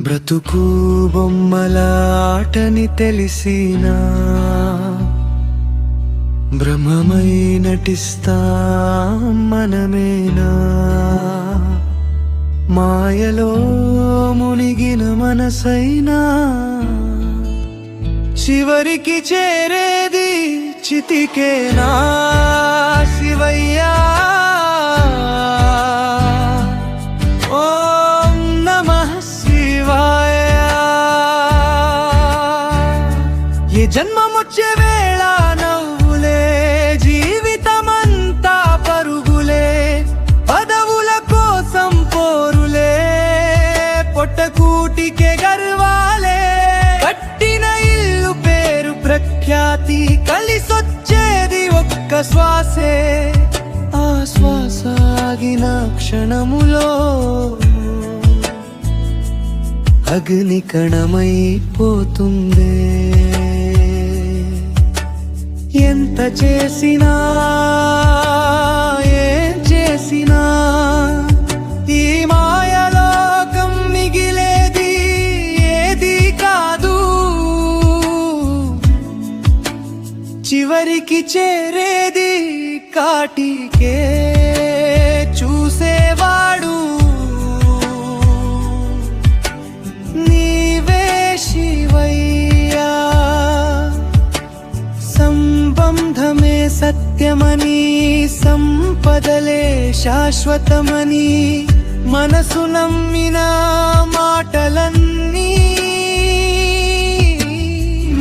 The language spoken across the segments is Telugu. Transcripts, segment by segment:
బ్రతుకు బొమ్మలాటని తెలిసినా భ్రమమై నటిస్తాం మనమేనా మాయలో మునిగిన మనసైనా చివరికి చేరేది చితికేనా శివయ్యా ఓం నమః శివాయ ఏ జన్మమొచ్చే వేళ నవ్వులే జీవితమంతా పరుగులే పదవుల కోసం పోరులే పొట్టకూటికే గర్వాలే కట్టిన ఇల్లు పేరు ప్రఖ్యాతి కలిసొచ్చేది ఒక్క శ్వాసే ఆ శ్వాస ఆగిన క్షణములో అగ్ని కణమైపోతుందే ఎంత చేసినా ఏం చేసినా ఈ మాయలోకం మిగిలేది ఏది కాదు చివరికి చేరేది కాటికే చూసేవాడు నీవే శివయ్యా సంబంధమే సత్యమని సంపదలే శాశ్వతమని మనసు నమ్మిన మాటలన్నీ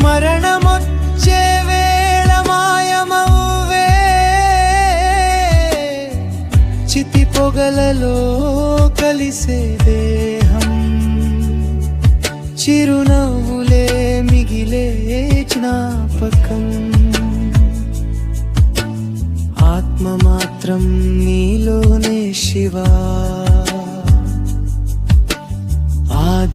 మరణమొచ్చే వేళ మాయమవ్వే చితి పొగలలో కలిసే దేహం చిరునవ్వులే మిగిలే జ్ఞాపకం ఆత్మ మాత్రం నీలోనే శివా